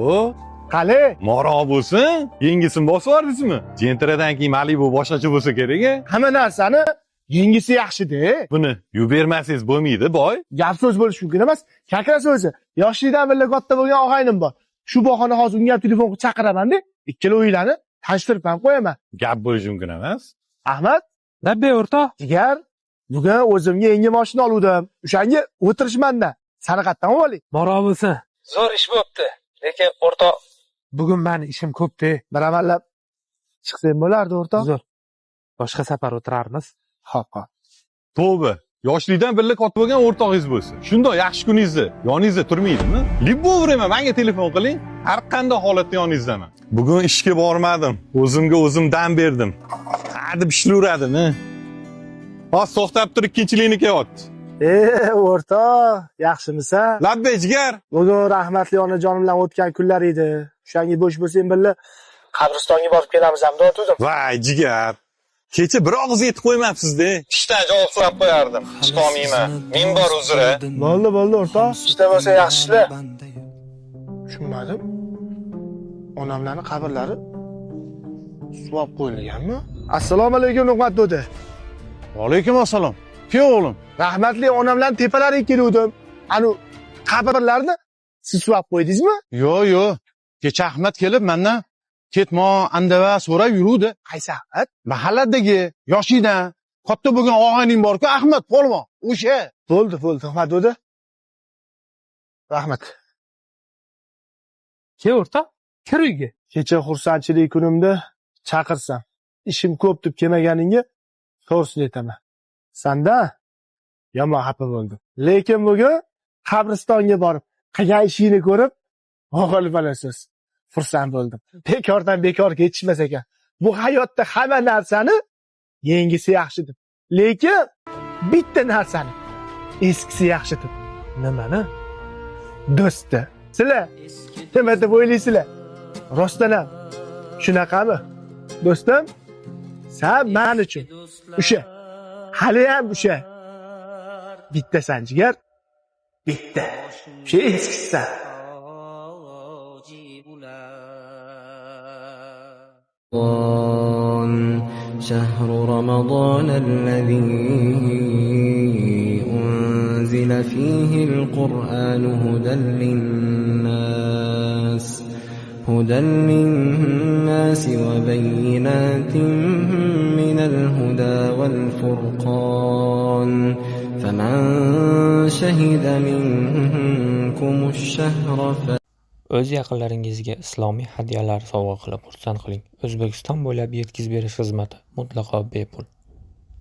O, Qali? moro bo'lsin. Yengisini bosib yubordingizmi? Jentiradan keyin Malibu boshqacha bo'lsa kerak-a? Hamma narsani yengisi yaxshi-da. Buni yuvib bermasangiz bo'lmaydi, boy. Gap so'z bo'lishi mumkin emas. Kakras o'zi. Yoshlikdan beri katta bo'lgan og'aynim bor. Shu bahona hozir unga ham telefon qilib chaqiraman-da. Ikkala o'yinlarni tanishtirib ham qo'yaman. Gap bo'lishi mumkin emas. Ahmad, Labbay o'rtoq. jigar, bugun o'zimga yangi mashina oldim. O'shanga o'tirishmanda. Sani qayerdan oling? Moro bo'lsin. Zo'r ish bo'pti. Lekin o'rtoq, bugun meni ishim ko'p-da. Bir amallab chiqsam bo'lardi, o'rtoq. Zo'r. Boshqa safar o'tirarmiz. Xo'p, xo'p. Tavba. Yoshlikdan birga katta bo'lgan o'rtog'ingiz bo'lsin. Shundoq yaxshi kuningizda yoningizda turmaydimi? Libovreman menga telefon qiling. Har qanday holatda yoningizdaman. Bugun ishga bormadim. O'zimga o'zim dam berdim. Hadeb ishlayveradimi? Hozir to'xtab turib ikkinchilikni kelyapti. O'rtoq, yaxshimisan? Labbay jigar. Bugun rahmatli onajonim bilan o'tgan kunlar edi. O'shanga bo'sh bo'lsang birga qabristonga borib kelamiz ham deb. Voy jigar. Kecha bir og'iz yetib qo'ymabsiz-da. Ishdan javob so'rab qo'yardim. Chiqolmayman. Men bor uzri. Bo'ldi, o'rtoq. Ishda bo'lsa yaxshi ishla. Tushunmadim. Onamlarning qabrlari suvab qo'yilganmi? Assalomu alaykum, Nuqmat dodi. Alaykum assalom. Kim o'g'lim? Rahmatli onamlarning tepalariga keluvdim. Anu qabrlarni siz suvab qo'ydingizmi? Yo. Kecha Ahmad kelib mendan ketmo andava so'rab yuruvdi. Qaysi Ahmad? Mahalladagi yoshingdan katta bo'lgan og'ayning bor-ku, Ahmad polvon. O'sha. Bo'ldi, Nuqmat dodi. Rahmat. Ke o'rtoq, kir uyga. Kecha xursandchilik kunimda chaqirsam, ishim ko'p deb kelmaganingga to'g'risini aytaman. Sanda yomon xafa bo'ldim. Lekin bugun qabristonga borib, qilgan ishingni ko'rib, g'olib bo'lasiz. Xursand bo'ldim. Bekordan bekorga yetishmas ekan. Bu hayotda hamma narsani yengisi yaxshi deb. Lekin bitta narsani eskisi yaxshi deb. Nimani? Do'stni. Sizlar nima deb o'ylaysizlar? Rostdan ham shunaqami? Do'stim, sen men uchun o'sha, hali ham o'sha bittasan jigar. Bitta. O'sha eskisisan. شهر رمضان الذي أنزل فيه القرآن هدى للناس وبينات من الهدى والفرقان فمن شهد منكم الشهر O'z yaqinlaringizga islomiy hadyalar sovg'a qilib xursand qiling. O'zbekiston bo'ylab yetkazib berish xizmati mutlaqo bepul.